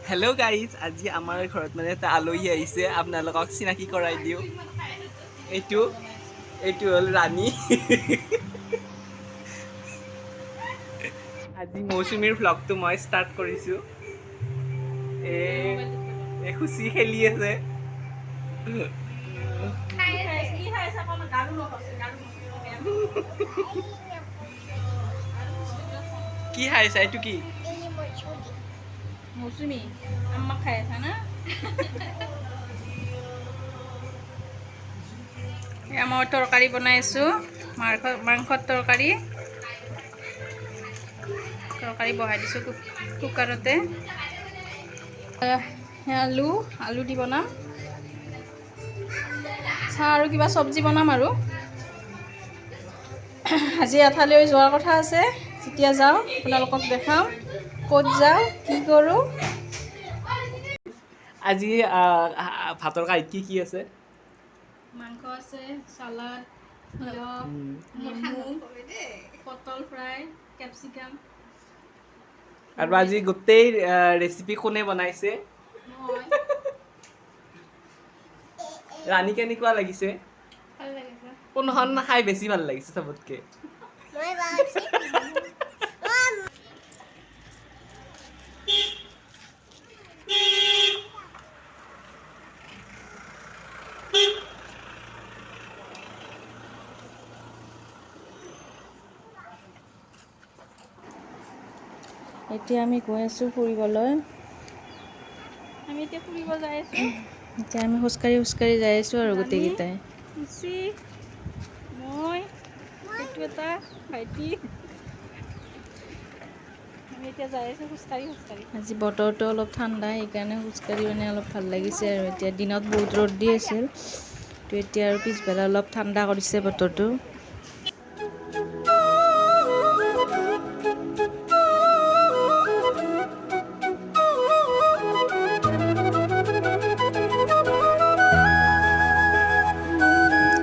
Hello' guys, আজি আমাৰ ঘৰত মানে এটা আলহী আহিছে। আপোনালোকক চিনাকি কৰাই দিওঁ। এইটো হ'ল ৰাণী। আজি মৌচুমীৰ ভ্লগটো মই ষ্টাৰ্ট কৰিছোঁ। এই খুচি খেলি আছে। কি খাইছা? এইটো কি? মৌচুমী আম্মা খাই আছা না? মই তৰকাৰী বনাইছোঁ, মাংসৰ তৰকাৰী বহাই দিছোঁ কুকাৰতে। আলু দি বনাম, চাহ আৰু কিবা চব্জি বনাম আৰু। আজি এঠাইলৈ যোৱাৰ কথা আছে, যেতিয়া যাওঁ আপোনালোকক দেখাম ক'ত যাওঁ, কি কৰোঁ। আজি ভাতৰ কাঁহীত কি আছে? মাংস আছে, চালাড, নেমু, পটল ফ্ৰাই, কেপচিকাম। আৰু আজি গোটেই ৰেচিপি কোনে বনাইছে? ৰাণী, কেনেকুৱা লাগিছে? ভাল লাগিছে। কোনখন খাই বেছি ভাল লাগিছে চবতকে? এতিয়া আমি গৈ আছোঁ ফুৰিবলৈ। এতিয়া আমি খোজকাঢ়ি যাই আছোঁ আৰু গোটেইকেইটাই। মই এইটো এটা ভাইটি। আমি এতিয়া যাই আছোঁ খোজকাঢ়ি। আজি বতৰটো অলপ ঠাণ্ডা, সেইকাৰণে খোজকাঢ়ি মানে অলপ ভাল লাগিছে আৰু। এতিয়া দিনত বহুত ৰ'দ দি আছিল, তো এতিয়া আৰু পিছবেলা অলপ ঠাণ্ডা কৰিছে বতৰটো।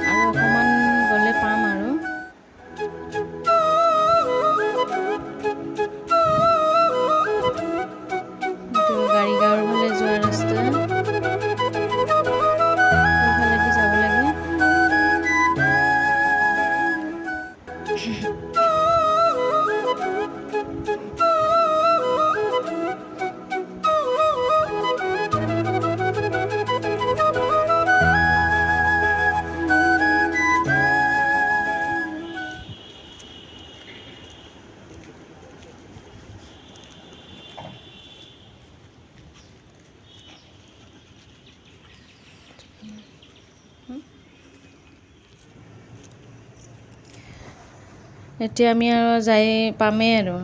আৰু অকণমান গ'লে পাম আৰু। এইটো গাড়ীগাঁৱৰ ফালে যোৱা ৰাস্তা, সেইফালেদি যাব লাগে। এতিয়া আমি আৰু যাই পামেই আৰু,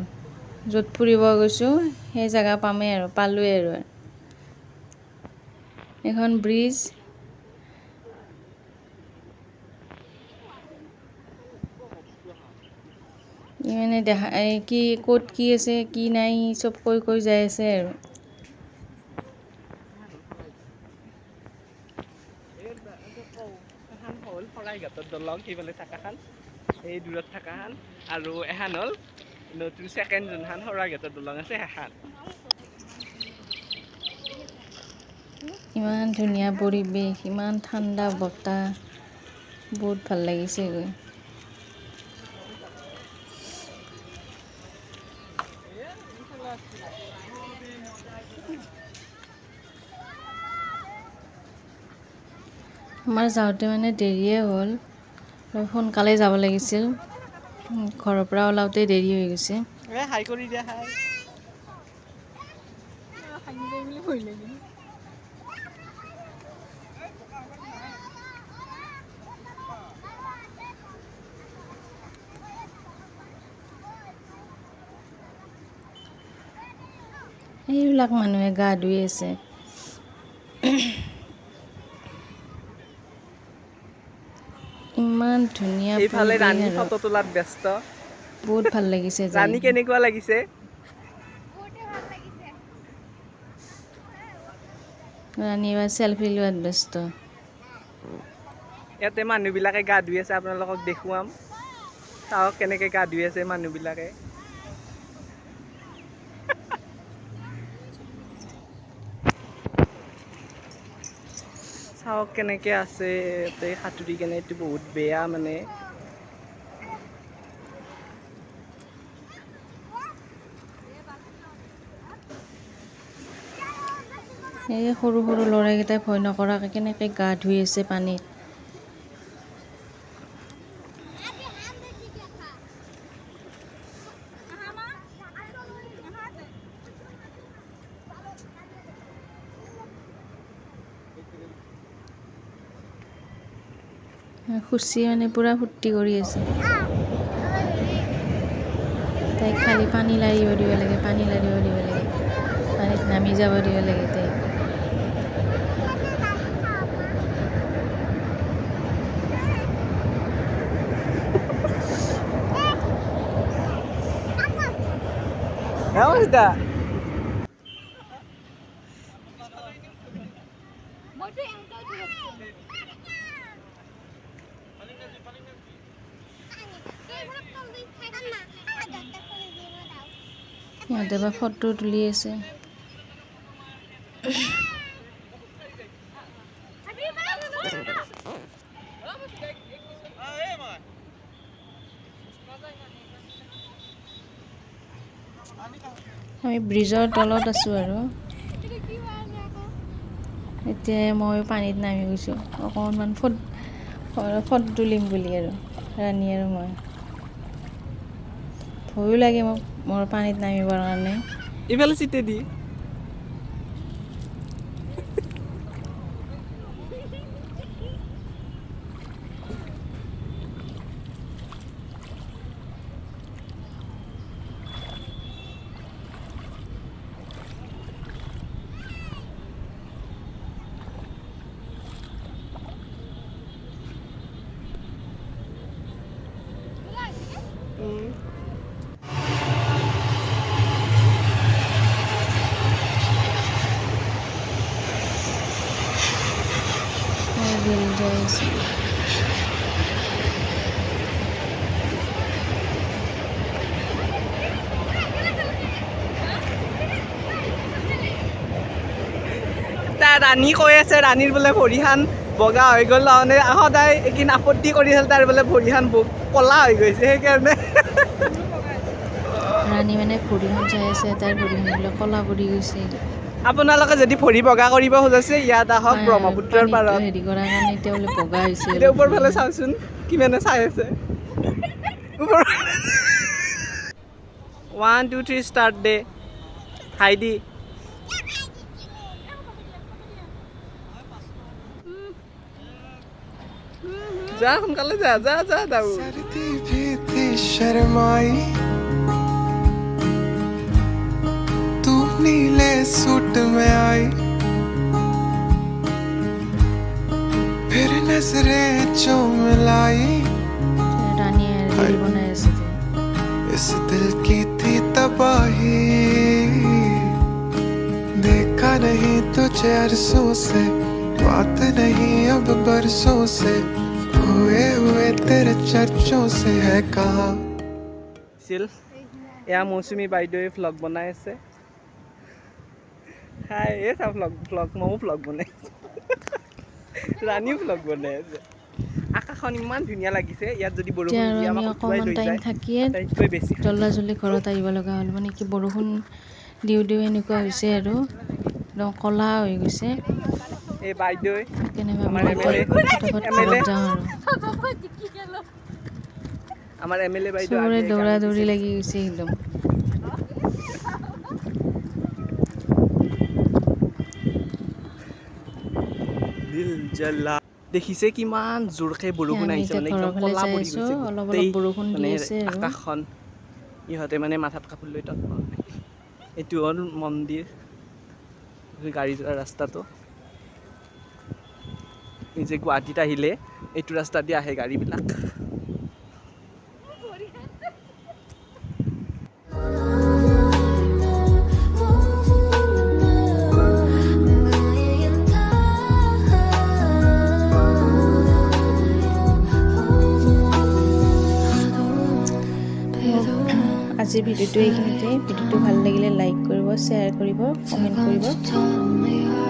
য'ত ফুৰিব গৈছোঁ সেই জেগা পালোৱেই আৰু। এখন ব্ৰিজ। মানে ক'ত কি আছে কি নাই চব কৈ যাই আছে আৰু। এখন হ'ল শৰাইঘাটৰ দলং, সেইফালে থাকাখান, এই দূৰত থাকাখান। আৰু এখন হ'ল নতুন ছেকেণ্ড যোনখন শৰাইঘাটৰ দলং আছে সেইখন। ইমান ধুনীয়া পৰিৱেশ, ইমান ঠাণ্ডা বতাহ, বহুত ভাল লাগিছে গৈ। আমাৰ যাওঁতে মানে দেৰিয়ে হ'ল, সোনকালে যাব লাগিছিল, ঘৰৰ পৰা ওলাওঁতে দেৰি হৈ গৈছে। হাই কৰি দিয়া, হাই। এইবিলাক মানুহে গা ধুই আছে। ইমান ধুনীয়া এইফালে পৰিৱেশ ৰাণী আৰু ফটো তোলাত ব্যস্ত। বহুত ভাল লাগিছে যাই। ৰাণী, কেনেকুৱা লাগিছে? ৰাণী এইবাৰ চেলফি লোৱাত ব্যস্ত। ইয়াতে মানুহবিলাকে গা ধুই আছে, আপোনালোকক দেখুৱাম। চাওক কেনেকে গা ধুই আছে মানুহবিলাকে। চাওক কেনেকৈ আছে ইয়াতে সাঁতুৰি কেনে। এইটো বহুত বেয়া মানে। এই সৰু সৰু ল'ৰাকেইটাই ভয় নকৰাকৈ কেনেকৈ গা ধুই আছে পানীত। খুচি মানে পূৰা ফূৰ্তি কৰি আছে। তাইক খালি পানী লাৰিব দিব লাগে, পানী লাৰিব দিব লাগে, পানীত নামি যাব দিব লাগে তাইক। সিহঁতে বা ফটো তুলি আছে। আমি ব্ৰিজৰ তলত আছোঁ আৰু এতিয়া মই পানীত নামি গৈছোঁ অকণমান ফটো তুলিম বুলি আৰু ৰাণী আৰু মই। ভয়ো লাগে মোক মোৰ পানীত নামিবৰ কাৰণে। ইফালে চিটে দি বিল যাই আছে। ৰাণী কৈ আছে ৰাণীৰ বোলে ভৰিহান বগা হৈ গ'ল, মানে সদায় এদিন আপত্তি কৰিছিল তাৰ বোলে ভৰিহান ক'লা হৈ গৈছে সেইকাৰণে। ৰাণী মানে ভৰিখন চাই আছে, তাইৰ ভৰিখন বোলে ক'লা পৰি গৈছে। আপোনালোকে যদি ভৰি বগা কৰিব খুজিছে ইয়াত আহক ব্ৰহ্মপুত্ৰৰ পাৰত। হেৰি কৰাৰ কাৰণে এতিয়া বোলে বগা হৈছে। এতিয়া ওপৰ ফালে চাওকচোন কিমানে চাই আছে। 1 2 3 ষ্টাৰ্ট দে হাইদি। যা সোনকালে যা যা যা দাও। सर्दी भी थी शर्माई, तू नीले सूट में आई, फिर नजरें जो मिलाई, ৰাণীয়ে ৰীল বনাই আছে। इस दिल की थी तबाही, देखा नहीं तुझे अरसों से, बात नहीं अब बरसों से, हुए हुए तेरे चर्चों से है कहा। এয়া মৌচুমী বাইদেৱে ভ্লগ বনাই আছে। হাই এই চা ভ্লগ ময়ো ভ্লগ বনাই আছোঁ। ৰাণীও ভ্লগ বনাই আছে। আকাশখন ইমান ধুনীয়া লাগিছে। ইয়াত যদি বৰষুণ দিয়ে আমাক উটুৱাই লৈ যায়। তাইতকৈ বেছি জল্দি ঘৰত আহিব লগা হ'ল, মানে কি বৰষুণ দিওঁ দিওঁ এনেকুৱা হৈছে আৰু একদম ক'লা হৈ গৈছে। এই বাইদেউ কেনেবা আমাৰ ফটাফট ঘৰত যাওঁ আৰু আমাৰ MLA বাইদেউ চবৰে দৌৰা দৌৰি লাগি গৈছে একদম। দিল জ্বলা। দেখিছে কিমান জোৰকে বৰষুণ আমি আহিছে, এতিয়া মানে ঘৰৰ একদম ফালে ক'লা যাই পৰি আছোঁ, গৈছে অলপ গোটেই বৰষুণ দি মানে আছে আৰু আকাশখন। ইহঁতে মানে মাথাত কাপোৰ লৈ তত এইটো হ'ল মন্দিৰ, গাড়ী যোৱা ৰাস্তাটো। এই যে গুৱাহাটীত আহিলে এইটো ৰাস্তা দি আহে গাড়ীবিলাক। আজিৰ ভিডিঅ'টো এইখিনিতে। ভিডিঅ'টো ভাল লাগিলে লাইক কৰিব, শ্বেয়াৰ কৰিব, কমেণ্ট কৰিব।